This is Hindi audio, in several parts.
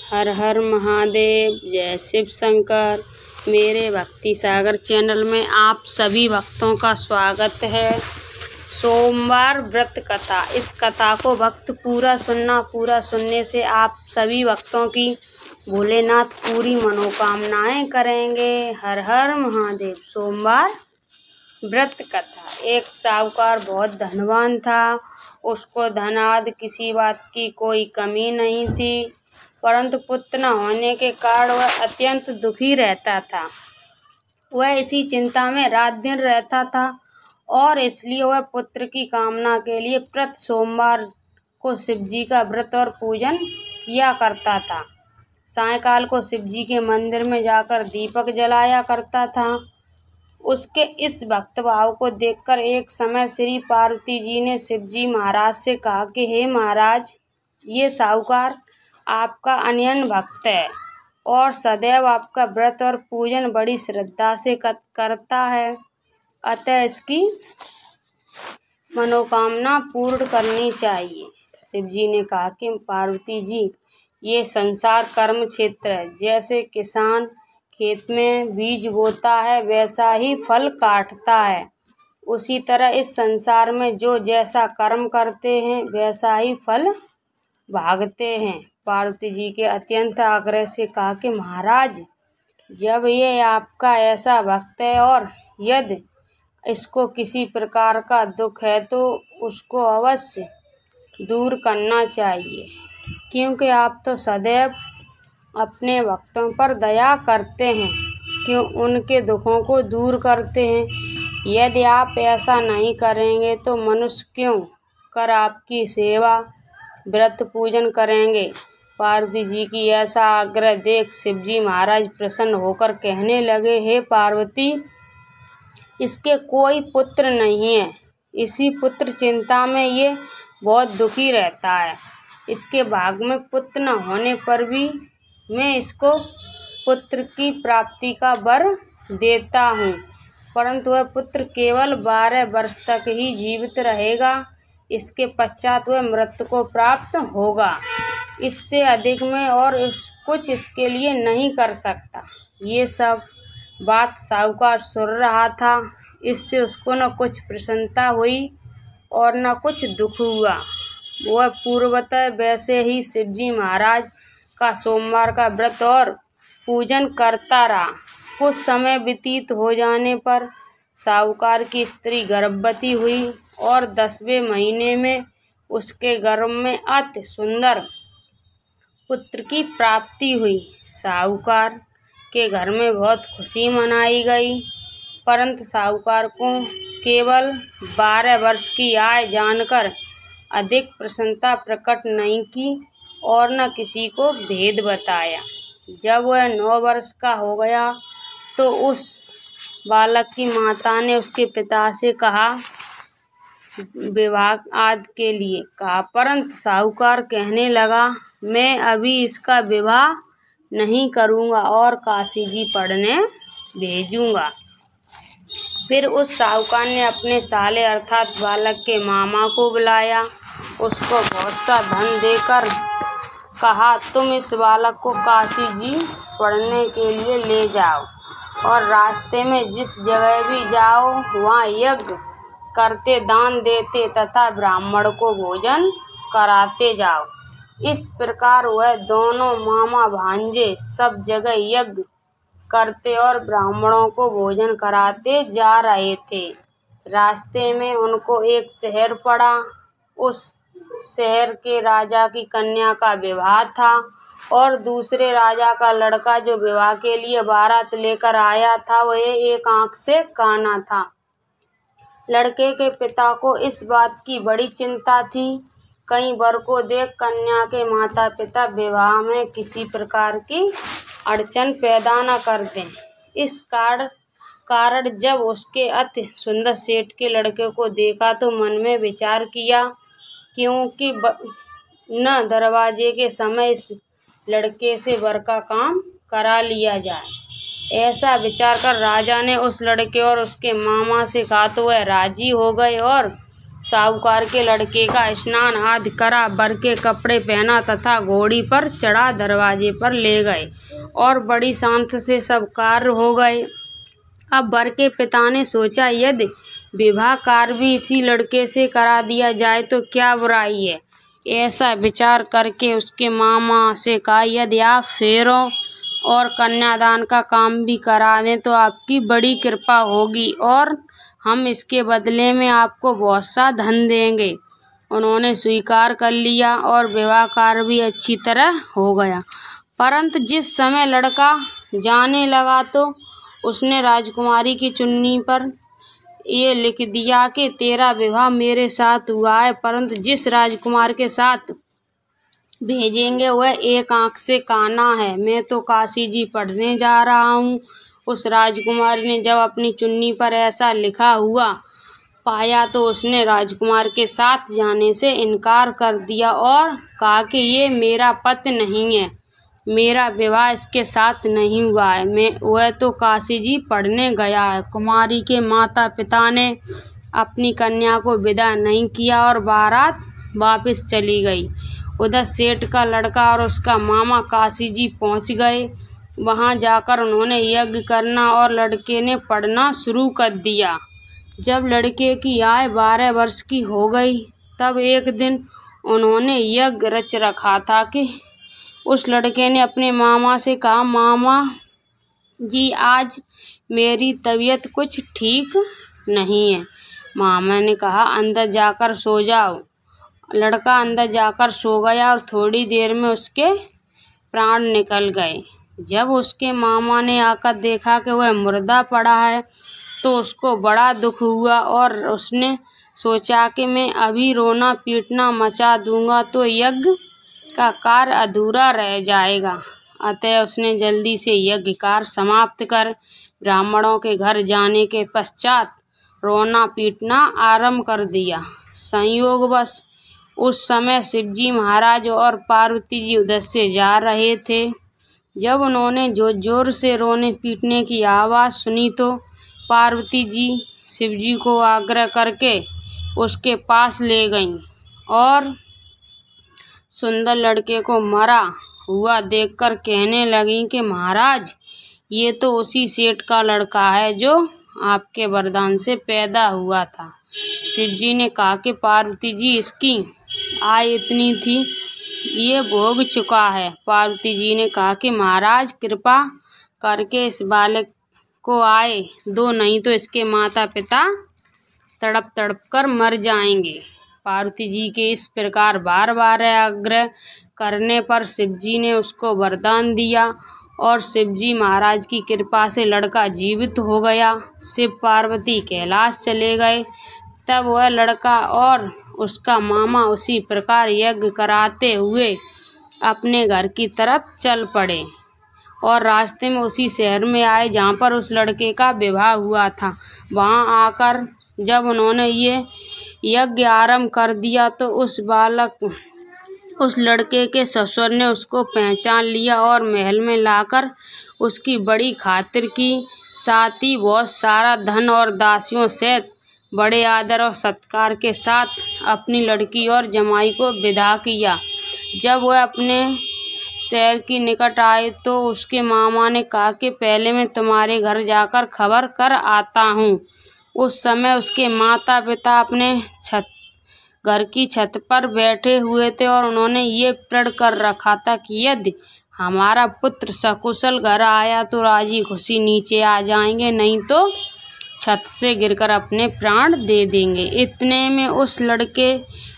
हर हर महादेव, जय शिव शंकर। मेरे भक्ति सागर चैनल में आप सभी भक्तों का स्वागत है। सोमवार व्रत कथा, इस कथा को भक्त पूरा सुनने से आप सभी भक्तों की भोलेनाथ पूरी मनोकामनाएं करेंगे। हर हर महादेव। सोमवार व्रत कथा। एक साहूकार बहुत धनवान था। उसको धनाद किसी बात की कोई कमी नहीं थी, परंतु पुत्र न होने के कारण वह अत्यंत दुखी रहता था। वह इसी चिंता में रात दिन रहता था और इसलिए वह पुत्र की कामना के लिए प्रति सोमवार को शिवजी का व्रत और पूजन किया करता था। सायंकाल को शिवजी के मंदिर में जाकर दीपक जलाया करता था। उसके इस भक्त भाव को देखकर एक समय श्री पार्वती जी ने शिवजी महाराज से कहा कि हे महाराज, ये साहूकार आपका अनन्य भक्त है और सदैव आपका व्रत और पूजन बड़ी श्रद्धा से करता है, अतः इसकी मनोकामना पूर्ण करनी चाहिए। शिवजी ने कहा कि पार्वती जी, ये संसार कर्म क्षेत्र है। जैसे किसान खेत में बीज बोता है वैसा ही फल काटता है, उसी तरह इस संसार में जो जैसा कर्म करते हैं वैसा ही फल भागते हैं। पार्वती जी के अत्यंत आग्रह से कहा कि महाराज, जब ये आपका ऐसा भक्त है और यदि इसको किसी प्रकार का दुख है तो उसको अवश्य दूर करना चाहिए, क्योंकि आप तो सदैव अपने भक्तों पर दया करते हैं, क्यों उनके दुखों को दूर करते हैं। यदि आप ऐसा नहीं करेंगे तो मनुष्य क्यों कर आपकी सेवा व्रत पूजन करेंगे। पार्वती जी की ऐसा आग्रह देख शिवजी महाराज प्रसन्न होकर कहने लगे, हे पार्वती, इसके कोई पुत्र नहीं है। इसी पुत्र चिंता में ये बहुत दुखी रहता है। इसके भाग में पुत्र न होने पर भी मैं इसको पुत्र की प्राप्ति का वर देता हूँ, परंतु वह पुत्र केवल 12 वर्ष तक ही जीवित रहेगा। इसके पश्चात वह मृत्यु को प्राप्त होगा। इससे अधिक में और कुछ इसके लिए नहीं कर सकता। ये सब बात साहूकार सुन रहा था। इससे उसको न कुछ प्रसन्नता हुई और न कुछ दुख हुआ। वह पूर्वतः वैसे ही शिवजी महाराज का सोमवार का व्रत और पूजन करता रहा। कुछ समय व्यतीत हो जाने पर साहूकार की स्त्री गर्भवती हुई और 10वें महीने में उसके गर्भ में अति सुंदर पुत्र की प्राप्ति हुई। साहूकार के घर में बहुत खुशी मनाई गई, परंतु साहूकार को केवल 12 वर्ष की आयु जानकर अधिक प्रसन्नता प्रकट नहीं की और न किसी को भेद बताया। जब वह 9 वर्ष का हो गया तो उस बालक की माता ने उसके पिता से कहा, विवाह आदि के लिए कहा, परंतु साहूकार कहने लगा, मैं अभी इसका विवाह नहीं करूँगा और काशी जी पढ़ने भेजूँगा। फिर उस साहूकार ने अपने साले अर्थात बालक के मामा को बुलाया। उसको बहुत सा धन देकर कहा, तुम इस बालक को काशी जी पढ़ने के लिए ले जाओ और रास्ते में जिस जगह भी जाओ वहाँ यज्ञ करते, दान देते तथा ब्राह्मण को भोजन कराते जाओ। इस प्रकार वह दोनों मामा भांजे सब जगह यज्ञ करते और ब्राह्मणों को भोजन कराते जा रहे थे। रास्ते में उनको एक शहर पड़ा। उस शहर के राजा की कन्या का विवाह था और दूसरे राजा का लड़का जो विवाह के लिए बारात लेकर आया था वह एक आंख से काना था। लड़के के पिता को इस बात की बड़ी चिंता थी, कहीं वर को देख कन्या के माता पिता विवाह में किसी प्रकार की अड़चन पैदा न कर दें। इस कारण जब उसके अति सुंदर सेठ के लड़के को देखा तो मन में विचार किया, क्योंकि न दरवाजे के समय इस लड़के से वर का काम करा लिया जाए। ऐसा विचार कर राजा ने उस लड़के और उसके मामा से कहा तो वह राजी हो गए और साहूकार के लड़के का स्नान आदि करा, वर के कपड़े पहना तथा घोड़ी पर चढ़ा दरवाजे पर ले गए और बड़ी शांति से सब कार्य हो गए। अब वर के पिता ने सोचा, यदि विवाह कार्य भी इसी लड़के से करा दिया जाए तो क्या बुराई है। ऐसा विचार करके उसके मामा से कहा, यदि आप फेरों और कन्यादान का काम भी करा दें तो आपकी बड़ी कृपा होगी और हम इसके बदले में आपको बहुत सा धन देंगे। उन्होंने स्वीकार कर लिया और विवाह कार्य भी अच्छी तरह हो गया। परंतु जिस समय लड़का जाने लगा तो उसने राजकुमारी की चुन्नी पर ये लिख दिया कि तेरा विवाह मेरे साथ हुआ है, परंतु जिस राजकुमार के साथ भेजेंगे वह एक आंख से काना है। मैं तो काशी जी पढ़ने जा रहा हूँ। उस राजकुमारी ने जब अपनी चुन्नी पर ऐसा लिखा हुआ पाया तो उसने राजकुमार के साथ जाने से इनकार कर दिया और कहा कि ये मेरा पति नहीं है, मेरा विवाह इसके साथ नहीं हुआ है, वह तो काशी जी पढ़ने गया है। कुमारी के माता पिता ने अपनी कन्या को विदा नहीं किया और बारात वापस चली गई। उधर सेठ का लड़का और उसका मामा काशी जी पहुँच गए। वहाँ जाकर उन्होंने यज्ञ करना और लड़के ने पढ़ना शुरू कर दिया। जब लड़के की आयु 12 वर्ष की हो गई तब एक दिन उन्होंने यज्ञ रच रखा था कि उस लड़के ने अपने मामा से कहा, मामा जी आज मेरी तबीयत कुछ ठीक नहीं है। मामा ने कहा, अंदर जाकर सो जाओ। लड़का अंदर जाकर सो गया और थोड़ी देर में उसके प्राण निकल गए। जब उसके मामा ने आकर देखा कि वह मुर्दा पड़ा है तो उसको बड़ा दुख हुआ और उसने सोचा कि मैं अभी रोना पीटना मचा दूंगा तो यज्ञ का कार्य अधूरा रह जाएगा। अतः उसने जल्दी से यज्ञ कार्य समाप्त कर ब्राह्मणों के घर जाने के पश्चात रोना पीटना आरंभ कर दिया। संयोगवश उस समय शिवजी महाराज और पार्वती जी उधर से जा रहे थे। जब उन्होंने जोर जोर से रोने पीटने की आवाज़ सुनी तो पार्वती जी शिवजी को आग्रह करके उसके पास ले गईं और सुंदर लड़के को मरा हुआ देखकर कहने लगीं कि महाराज ये तो उसी सेठ का लड़का है जो आपके वरदान से पैदा हुआ था। शिवजी ने कहा कि पार्वती जी इसकी आयु इतनी थी, ये भोग चुका है। पार्वती जी ने कहा कि महाराज कृपा करके इस बालक को आए दो, नहीं तो इसके माता पिता तड़प तड़प कर मर जाएंगे। पार्वती जी के इस प्रकार बार बार आग्रह करने पर शिवजी ने उसको वरदान दिया और शिवजी महाराज की कृपा से लड़का जीवित हो गया। शिव पार्वती कैलाश चले गए। तब वह लड़का और उसका मामा उसी प्रकार यज्ञ कराते हुए अपने घर की तरफ चल पड़े और रास्ते में उसी शहर में आए जहाँ पर उस लड़के का विवाह हुआ था। वहाँ आकर जब उन्होंने ये यज्ञ आरंभ कर दिया तो उस लड़के के ससुर ने उसको पहचान लिया और महल में लाकर उसकी बड़ी खातिर की, साथ ही बहुत सारा धन और दासियों सहित बड़े आदर और सत्कार के साथ अपनी लड़की और जमाई को विदा किया। जब वह अपने शहर की निकट आए तो उसके मामा ने कहा कि पहले मैं तुम्हारे घर जाकर खबर कर आता हूँ। उस समय उसके माता पिता अपने घर की छत पर बैठे हुए थे और उन्होंने ये प्रण कर रखा था कि यदि हमारा पुत्र सकुशल घर आया तो राजी खुशी नीचे आ जाएंगे, नहीं तो छत से गिरकर अपने प्राण दे देंगे। इतने में उस लड़के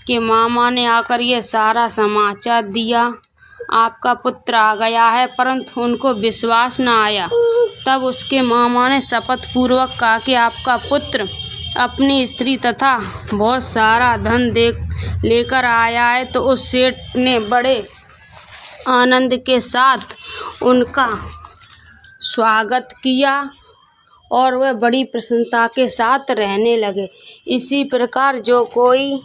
के मामा ने आकर यह सारा समाचार दिया, आपका पुत्र आ गया है, परंतु उनको विश्वास न आया। तब उसके मामा ने शपथ पूर्वक कहा कि आपका पुत्र अपनी स्त्री तथा बहुत सारा धन लेकर आया है। तो उस सेठ ने बड़े आनंद के साथ उनका स्वागत किया और वह बड़ी प्रसन्नता के साथ रहने लगे। इसी प्रकार जो कोई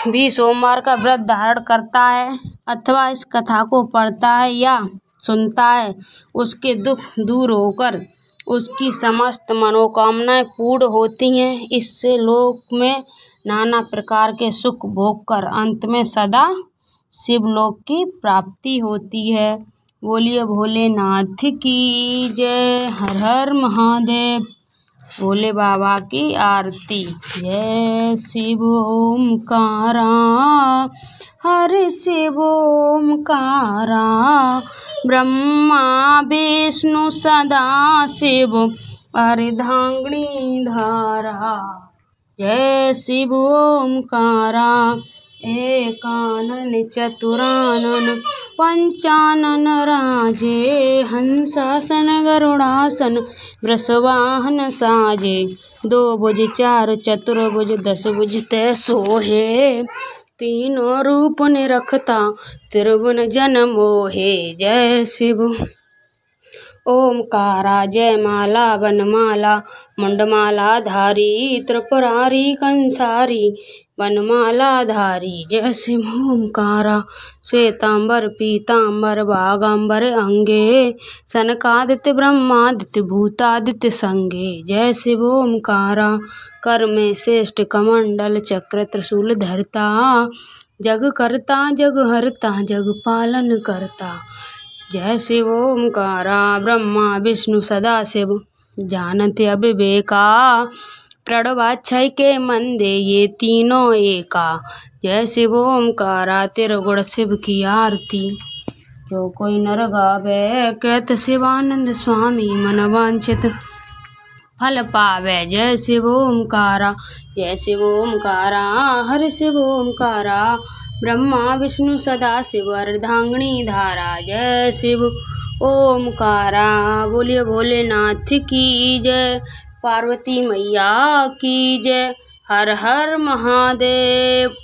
भी सोमवार का व्रत धारण करता है अथवा इस कथा को पढ़ता है या सुनता है, उसके दुख दूर होकर उसकी समस्त मनोकामनाएं पूर्ण होती हैं। इससे लोक में नाना प्रकार के सुख भोग कर अंत में सदा शिवलोक की प्राप्ति होती है। बोलिए भोलेनाथ की जय। हर हर महादेव। भोले बाबा की आरती। जय शिव ओमकारा हरि शिव ओमकारा ब्रह्मा विष्णु सदा शिव अर्धांगिनी धारा। जय शिव ओमकारा एकानन चतुरानन पंचानन राजे हंसासन गरुड़ासन वृषवाहन साजे। दो भुज चार चतुर्भुज 10 भुज तै सोहे तीनों रूप निरखता त्रिभुवन जन मोहे। जय शिव ओमकारा जय माला वनमाला मुंडमाला धारी त्रिपुरारी कंसारी वनमाला धारी। जय शिव ओमकारा श्वेतांबर पीतांबर बागांबर अंगे सनकादित्य ब्रह्मादित्य भूतादित्य संगे। जय शिव ओमकारा कर में श्रेष्ठ कमंडल चक्र त्रिशूल धरता जग करता जग हरता जग पालन करता। जय शिव ओमकारा ब्रह्मा विष्णु सदा शिव जानत अविवेका प्रणवाक्षय के मंदे ये तीनों एका। जय शिव ओमकारा त्रिगुण शिव की आरती जो कोई नर गावे कहत शिवानंद स्वामी मन वांछित फल पावे। जय शिव ओमकारा जय शिव ओमकारा हरि शिव ओमकारा ब्रह्मा विष्णु सदा शिव अर्धांगिनी धारा। जय शिव ओमकारा। बोलिए भोलेनाथ की जय। पार्वती मैया की जय। हर हर महादेव।